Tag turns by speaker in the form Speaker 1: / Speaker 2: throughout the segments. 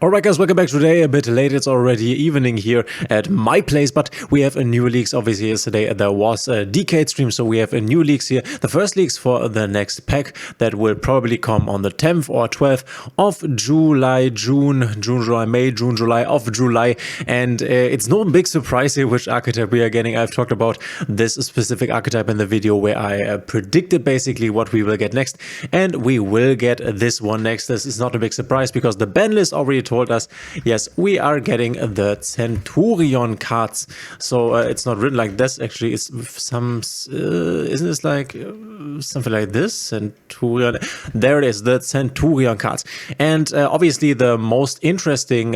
Speaker 1: Alright guys, welcome back today. A bit late, it's already evening here at my place, but we have a new leaks. Obviously yesterday there was a Dkayed stream, so we have a new leaks here. The first leaks for the next pack that will probably come on the 10th or 12th of July, June, July. And it's no big surprise here which archetype we are getting. I've talked about this specific archetype in the video where I predicted basically what we will get next. And we will get this one next. This is not a big surprise because the ban list already told us, yes, we are getting the Centurion cards. So it's not written like this. Actually, it's some, isn't this like something like this? Centurion. There it is, the Centurion cards. And obviously the most interesting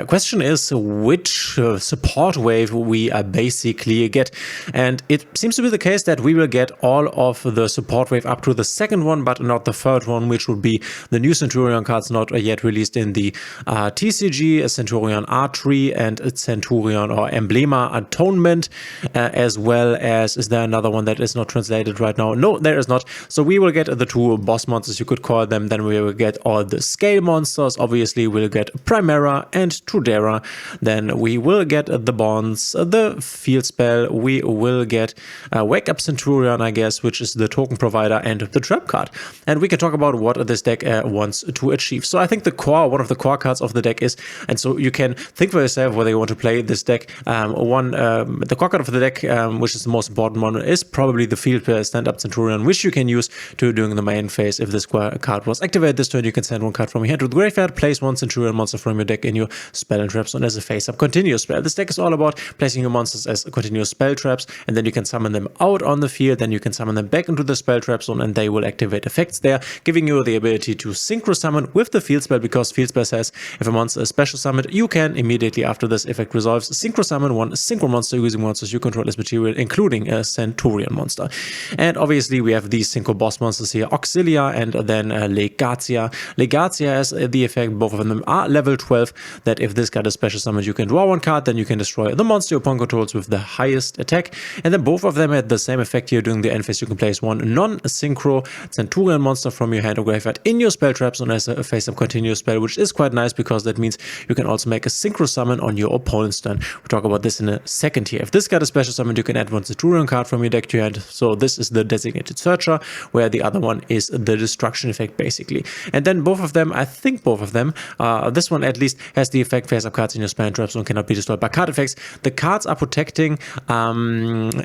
Speaker 1: question is which support wave we basically get. And it seems to be the case that we will get all of the support wave up to the second one, but not the third one, which would be the new Centurion cards not yet released in the TCG, a Centurion R3 and a Centurion or Emblema Atonement, as well as, is there another one that is not translated right now? No, there is not. So we will get the two boss monsters, you could call them. Then we will get all the scale monsters. Obviously we'll get Primera and Trudera. Then we will get the bonds, the field spell. We will get Wake Up Centurion, I guess, which is the token provider, and the trap card. And we can talk about what this deck wants to achieve. So I think the core, one of the core cards of the deck is, and so you can think for yourself whether you want to play this deck. The core card of the deck, which is the most important one, is probably the field stand-up Centurion, which you can use to during the main phase. If this card was activated this turn, you can send one card from your hand to the graveyard, place one Centurion monster from your deck in your spell and trap zone as a face-up continuous spell. This deck is all about placing your monsters as continuous spell traps, and then you can summon them out on the field, then you can summon them back into the spell trap zone, and they will activate effects there, giving you the ability to synchro summon with the field spell, because field spell says if a monster is special summoned, you can immediately after this effect resolves synchro summon one synchro monster using monsters you control as material, including a Centurion monster. And obviously we have these synchro boss monsters here, Auxilia and then Legatia. Legatia has the effect, both of them are level 12, that if this card is special summoned, you can draw one card, then you can destroy the monster your opponent controls with the highest attack. And then both of them had the same effect here. During the end phase, you can place one non-synchro Centurion monster from your hand or graveyard in your spell trap zone as a face-up continuous spell, which is quite nice because that means you can also make a synchro summon on your opponent's turn. We'll talk about this in a second here. If this card is special summoned, you can add one Centurion card from your deck to your hand. So this is the designated searcher, where the other one is the destruction effect basically. And then both of them, I think both of them, this one at least has the effect face-up cards in your spell and trap zone cannot be destroyed by card effects. The cards are protecting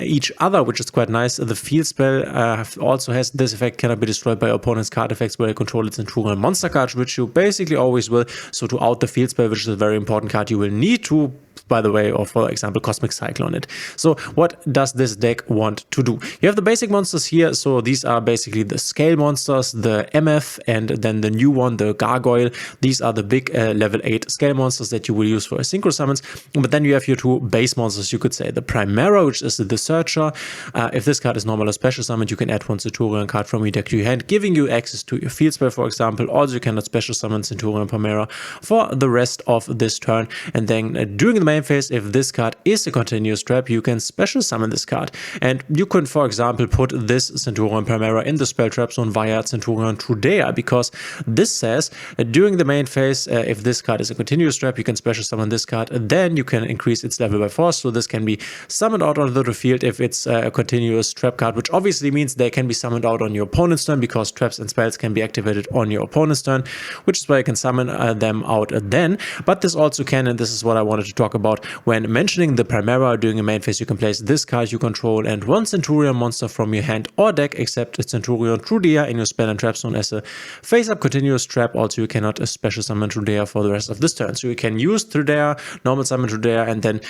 Speaker 1: each other, which is quite nice. The field spell also has this effect, cannot be destroyed by opponent's card effects where you control its Centurion monster card, which you basically always will. So to out the field spell, which is a very important card, you will need to, by the way, or for example, Cosmic Cycle on it. So what does this deck want to do? You have the basic monsters here. So these are basically the scale monsters, the MF, and then the new one, the Gargoyle. These are the big level 8 scale monsters that you will use for synchro summons. But then you have your two base monsters, you could say. The Primera, which is the Searcher. If this card is normal or special summoned, you can add one Centurion card from your deck to your hand, giving you access to your field spell, for example. Also, you cannot special summon Centurion Primera for the rest of this turn. And then during the main phase, if this card is a continuous trap, you can special summon this card. And you can, for example, put this Centurion Primera in the spell trap zone via Centurion Trudea, because this says during the main phase, if this card is a continuous trap, you can special summon this card. Then you can increase its level by 4. So this can be summoned out onto the field if it's a continuous trap card, which obviously means they can be summoned out on your opponent's turn, because traps and spells can be activated on your opponent's turn, which is why you can summon them out then. But this also can, and this is what I wanted to talk about when mentioning the Primera, during a main phase, you can place this card you control and one Centurion monster from your hand or deck, except a Centurion Trudea, in your spell and trap zone as a face-up continuous trap. Also, you cannot special summon Trudea for the rest of this turn. So you can use Trudea, normal summon Trudea, and then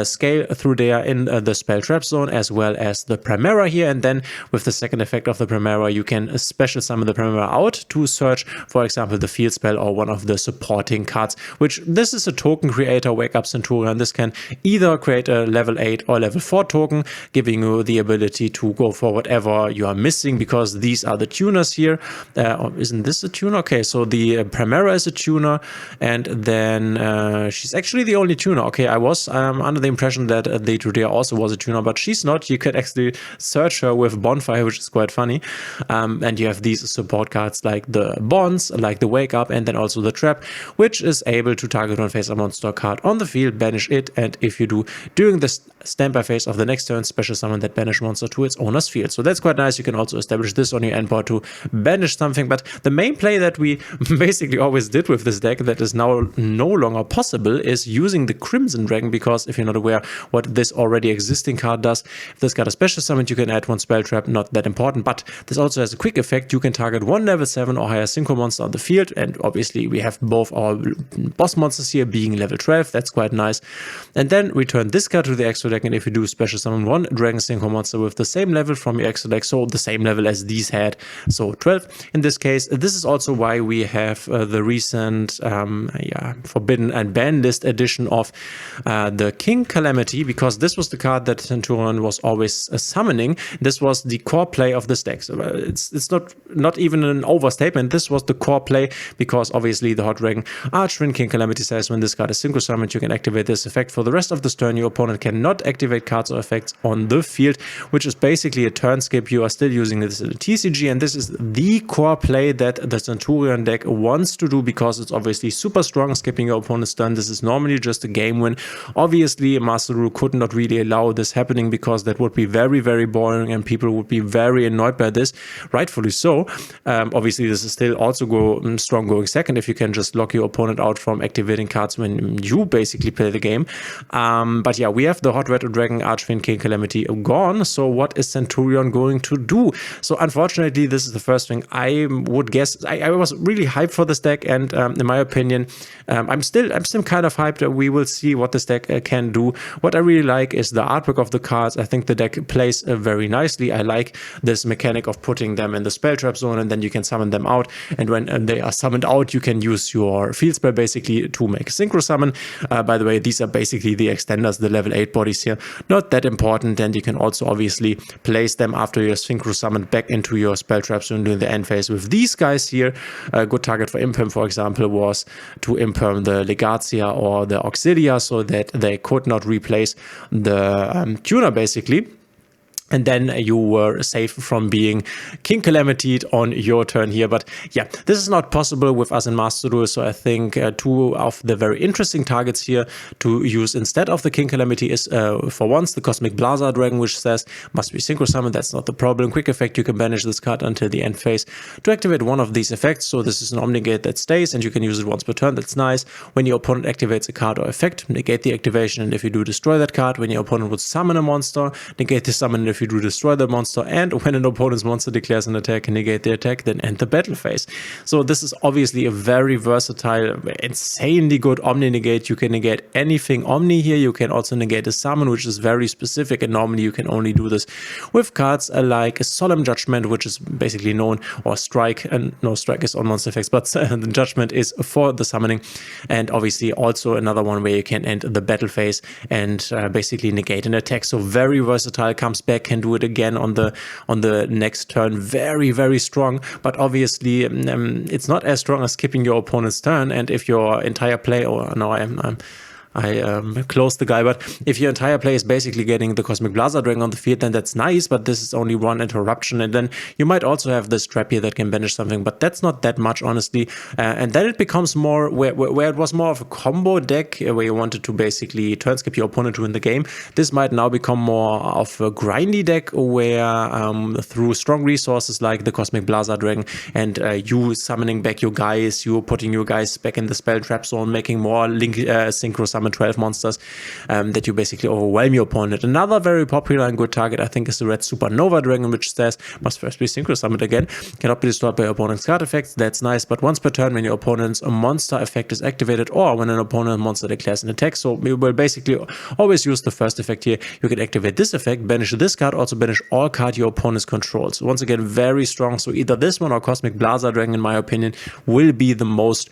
Speaker 1: scale Trudea in the spell trap zone, as well as the Primera here. And then with the second effect of the Primera, you can special summon the Primera out to search, for example, the field spell or one of the supporting cards, which this is a token creator, Wake Up Centurion, Centurion. This can either create a level 8 or level 4 token, giving you the ability to go for whatever you are missing, because these are the tuners here. Isn't this a tuner? Okay, so the Primera is a tuner, and then she's actually the only tuner. Okay, I was under the impression that the Trudea also was a tuner, but she's not. You could actually search her with Bonfire, which is quite funny. And you have these support cards like the Bonds, like the Wake Up, and then also the Trap, which is able to target on face a monster card on the field, banish it, and if you do, during the standby phase of the next turn, special summon that banish monster to its owner's field. So that's quite nice. You can also establish this on your endboard to banish something. But the main play that we basically always did with this deck that is now no longer possible is using the Crimson Dragon, because if you're not aware what this already existing card does, if this got a special summon, you can add one spell trap, not that important, but this also has a quick effect. You can target one level 7 or higher synchro monster on the field, and obviously we have both our boss monsters here being level 12. That's quite nice. And then return this card to the extra deck, and if you do, special summon one dragon synchro monster with the same level from your extra deck, so the same level as these had, so 12 in this case. This is also why we have the recent forbidden and ban list edition of the King Calamity, because this was the card that Centurion was always summoning. This was the core play of this deck. So it's not even an overstatement. This was the core play, because obviously the Hot Dragon Archfiend King Calamity says when this card is synchro summoned, you can activate this effect for the rest of this turn. Your opponent cannot activate cards or effects on the field, which is basically a turn skip. You are still using this in a TCG, and this is the core play that the Centurion deck wants to do, because it's obviously super strong, skipping your opponent's turn. This is normally just a game win. Obviously, Master Rule could not really allow this happening, because that would be very, very boring and people would be very annoyed by this, rightfully so. Obviously, this is still also strong going second if you can just lock your opponent out from activating cards when you basically play the game. But yeah, we have the Hot Red Dragon Archfiend King Calamity gone. So what is Centurion going to do? So unfortunately, this is the first thing I would guess. I was really hyped for this deck, and in my opinion, I'm still kind of hyped. We will see what this deck can do. What I really like is the artwork of the cards. I think the deck plays very nicely. I like this mechanic of putting them in the spell trap zone, and then you can summon them out, and when they are summoned out, you can use your field spell basically to make a synchro summon. By the way, these are basically the extenders, the level 8 bodies here, not that important, and you can also obviously place them after your synchro summon back into your spell trap zone during the end phase with these guys here. A good target for Imperm, for example, was to Imperm the Legatia or the Auxilia, so that they could not replace the tuner basically. And then you were safe from being King Calamity on your turn here. But yeah, this is not possible with us in Master Duel. So I think two of the very interesting targets here to use instead of the King Calamity is for once the Cosmic Blazer Dragon, which says must be synchro summoned. That's not the problem. Quick effect, you can banish this card until the end phase to activate one of these effects. So this is an Omnigate that stays, and you can use it once per turn. That's nice. When your opponent activates a card or effect, negate the activation, and if you do, destroy that card. When your opponent would summon a monster, negate the summon, and if you do, destroy the monster. And when an opponent's monster declares an attack, negate the attack, then end the battle phase. So this is obviously a very versatile, insanely good Omni negate. You can negate anything Omni here. You can also negate a summon, which is very specific, and normally you can only do this with cards like a Solemn Judgment, which is basically known, or Strike, and no, Strike is on monster effects, but the Judgment is for the summoning. And obviously also another one where you can end the battle phase and basically negate an attack. So very versatile, comes back, can do it again on the next turn. Very, very strong, but obviously it's not as strong as skipping your opponent's turn. And if your entire play, or no, I closed the guy, but if your entire play is basically getting the Cosmic Blazer Dragon on the field, then that's nice, but this is only one interruption, and then you might also have this trap here that can banish something, but that's not that much, honestly. And then it becomes more, where it was more of a combo deck, where you wanted to basically turn skip your opponent to win the game. This might now become more of a grindy deck, where through strong resources like the Cosmic Blazer Dragon, and you summoning back your guys, you putting your guys back in the spell trap zone, making more synchro summon 12 monsters, that you basically overwhelm your opponent. Another very popular and good target, I think, is the Red Supernova Dragon, which says must first be synchro summoned again, cannot be destroyed by your opponent's card effects. That's nice, but once per turn when your opponent's monster effect is activated, or when an opponent monster declares an attack. So we will basically always use the first effect here. You can activate this effect, banish this card, also banish all card your opponent controls. Once again, very strong. So either this one or Cosmic Blazer Dragon, in my opinion, will be the most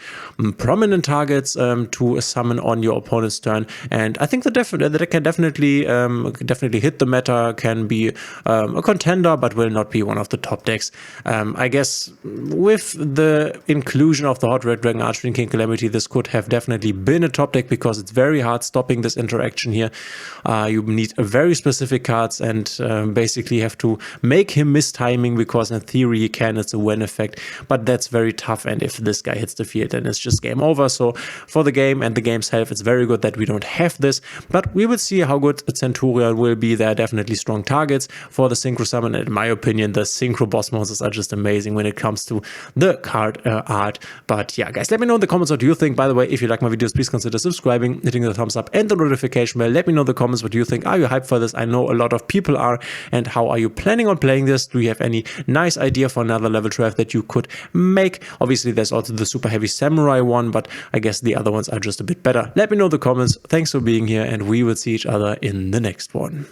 Speaker 1: prominent targets to summon on your opponent opponent's turn. And I think that it can definitely hit the meta, can be a contender, but will not be one of the top decks. I guess with the inclusion of the Hot Red Dragon Archery and King Calamity, this could have definitely been a top deck, because it's very hard stopping this interaction here. You need very specific cards and basically have to make him miss timing, because in theory he can. It's a when effect, but that's very tough, and if this guy hits the field, then it's just game over. So for the game and the game's health, it's very good that we don't have this, but we will see how good Centurion will be. There are definitely strong targets for the Synchro Summon. In my opinion, the Synchro boss monsters are just amazing when it comes to the card art. But yeah, guys, let me know in the comments what you think. By the way, if you like my videos, please consider subscribing, hitting the thumbs up and the notification bell. Let me know in the comments what you think. Are you hyped for this? I know a lot of people are. And how are you planning on playing this? Do you have any nice idea for another level 12 that you could make? Obviously, there's also the super heavy samurai one, but I guess the other ones are just a bit better. Let me know in the comments. Thanks for being here, and we will see each other in the next one.